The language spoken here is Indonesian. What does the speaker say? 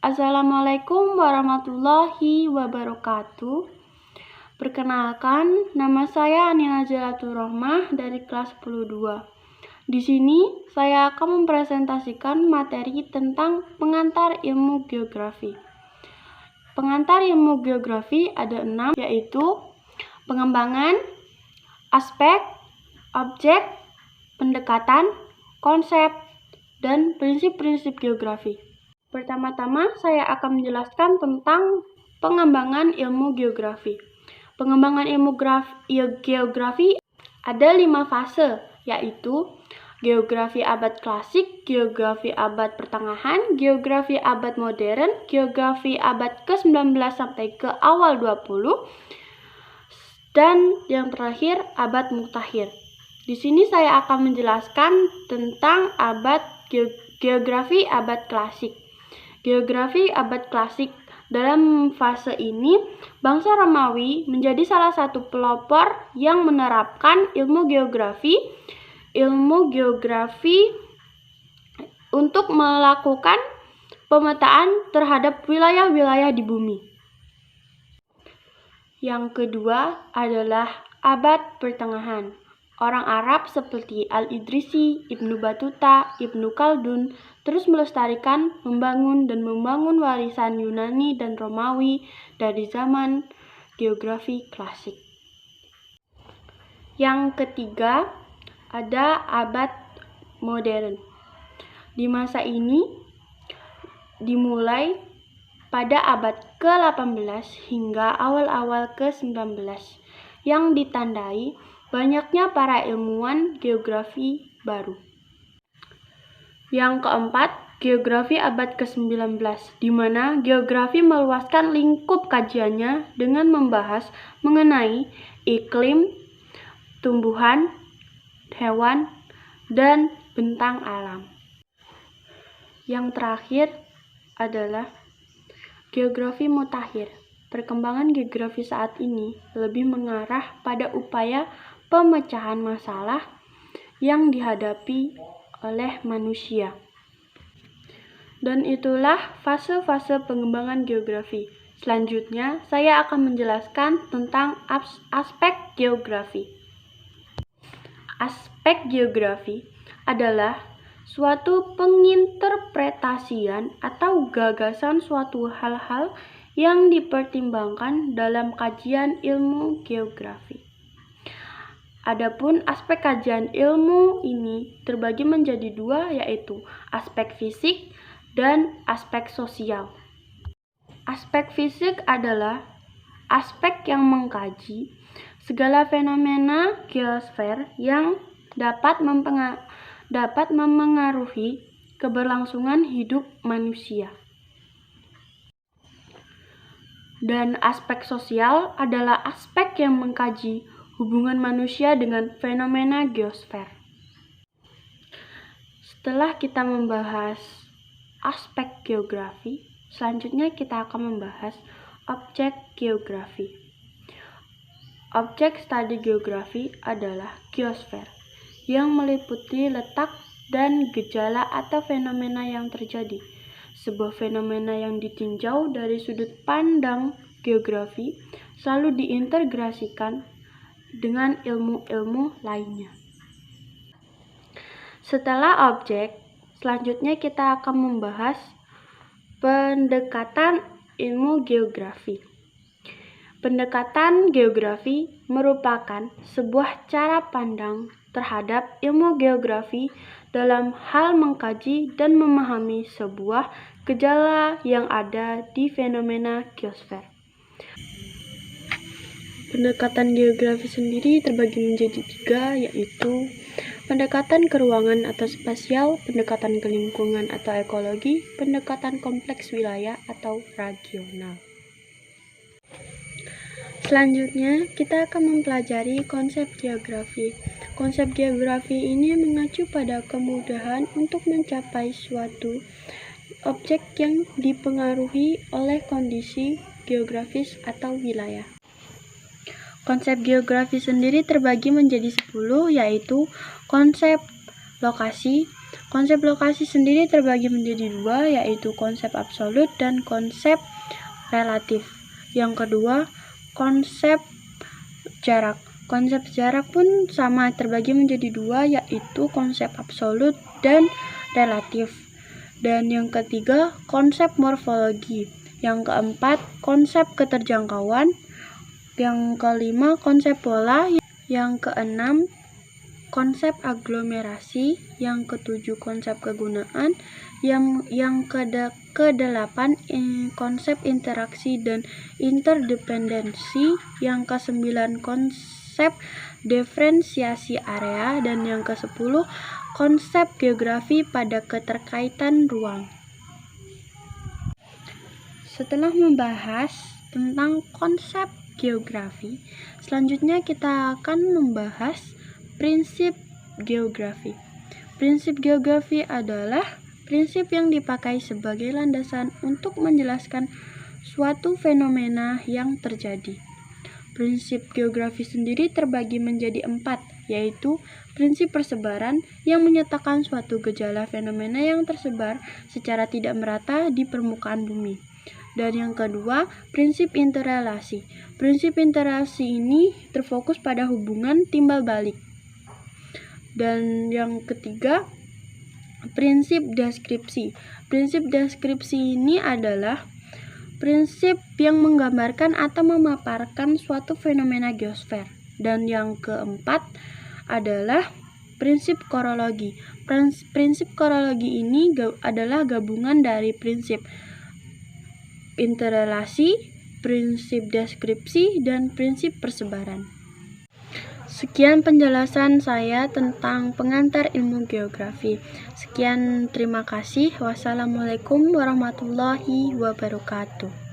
Assalamualaikum warahmatullahi wabarakatuh. Perkenalkan, nama saya Anila Jalatul Rohmah dari kelas 10-2. Di sini saya akan mempresentasikan materi tentang pengantar ilmu geografi. Pengantar ilmu geografi ada 6, yaitu pengembangan, aspek, objek, pendekatan, konsep, dan prinsip-prinsip geografi. Pertama-tama, saya akan menjelaskan tentang pengembangan ilmu geografi. Pengembangan ilmu geografi ada 5 fase, yaitu geografi abad klasik, geografi abad pertengahan, geografi abad modern, geografi abad ke-19 sampai ke awal 20, dan yang terakhir abad mutakhir. Di sini saya akan menjelaskan tentang geografi abad klasik. Geografi abad klasik. Dalam fase ini, bangsa Romawi menjadi salah satu pelopor yang menerapkan ilmu geografi untuk melakukan pemetaan terhadap wilayah-wilayah di bumi. Yang kedua adalah abad pertengahan. Orang Arab seperti Al-Idrisi, Ibnu Battuta, Ibnu Khaldun terus melestarikan, membangun warisan Yunani dan Romawi dari zaman geografi klasik. Yang ketiga ada abad modern. Di masa ini dimulai pada abad ke-18 hingga awal-awal ke-19 yang ditandai banyaknya para ilmuwan geografi baru. Yang keempat, geografi abad ke-19, di mana geografi meluaskan lingkup kajiannya dengan membahas mengenai iklim, tumbuhan, hewan, dan bentang alam. Yang terakhir adalah geografi mutakhir. Perkembangan geografi saat ini lebih mengarah pada upaya pemecahan masalah yang dihadapi oleh manusia. Dan itulah fase-fase pengembangan geografi. Selanjutnya, saya akan menjelaskan tentang aspek geografi. Aspek geografi adalah suatu penginterpretasian atau gagasan suatu hal-hal yang dipertimbangkan dalam kajian ilmu geografi. Adapun aspek kajian ilmu ini terbagi menjadi 2, yaitu aspek fisik dan aspek sosial. Aspek fisik adalah aspek yang mengkaji segala fenomena geosfer yang dapat memengaruhi keberlangsungan hidup manusia. Dan aspek sosial adalah aspek yang mengkaji hubungan manusia dengan fenomena geosfer. Setelah kita membahas aspek geografi, selanjutnya kita akan membahas objek geografi. Objek studi geografi adalah geosfer, yang meliputi letak dan gejala atau fenomena yang terjadi. Sebuah fenomena yang ditinjau dari sudut pandang geografi selalu diintegrasikan dengan ilmu-ilmu lainnya. Setelah objek, selanjutnya kita akan membahas pendekatan ilmu geografi. Pendekatan geografi merupakan sebuah cara pandang terhadap ilmu geografi dalam hal mengkaji dan memahami sebuah gejala yang ada di fenomena geosfer. Pendekatan geografi sendiri terbagi menjadi 3, yaitu pendekatan ke ruangan atau spasial, pendekatan ke lingkungan atau ekologi, pendekatan kompleks wilayah atau regional. Selanjutnya, kita akan mempelajari konsep geografi. Konsep geografi ini mengacu pada kemudahan untuk mencapai suatu objek yang dipengaruhi oleh kondisi geografis atau wilayah. Konsep geografi sendiri terbagi menjadi 10, yaitu konsep lokasi, Konsep lokasi sendiri terbagi menjadi dua, yaitu konsep absolut dan konsep relatif. Yang kedua, konsep jarak. Konsep jarak pun sama, terbagi menjadi dua, yaitu konsep absolut dan relatif. Dan yang ketiga, konsep morfologi. Yang keempat, konsep keterjangkauan. Yang kelima, konsep pola. Yang keenam, konsep aglomerasi. Yang ketujuh, konsep kegunaan. Yang kedelapan, konsep interaksi dan interdependensi. Yang kesembilan, konsep diferensiasi area. Dan yang ke-10, konsep geografi pada keterkaitan ruang. Setelah membahas tentang konsep geografi, selanjutnya kita akan membahas prinsip geografi. Prinsip geografi adalah prinsip yang dipakai sebagai landasan untuk menjelaskan suatu fenomena yang terjadi. Prinsip geografi sendiri terbagi menjadi 4, yaitu prinsip persebaran yang menyatakan suatu gejala fenomena yang tersebar secara tidak merata di permukaan bumi. Dan yang kedua, prinsip interrelasi. Prinsip interrelasi ini terfokus pada hubungan timbal balik. Dan yang ketiga, prinsip deskripsi. Prinsip deskripsi ini adalah prinsip yang menggambarkan atau memaparkan suatu fenomena geosfer. Dan yang keempat adalah prinsip korologi. Prinsip korologi ini adalah gabungan dari prinsip interrelasi, prinsip deskripsi, dan prinsip persebaran. Sekian penjelasan saya tentang pengantar ilmu geografi. Sekian, terima kasih. Wassalamualaikum warahmatullahi wabarakatuh.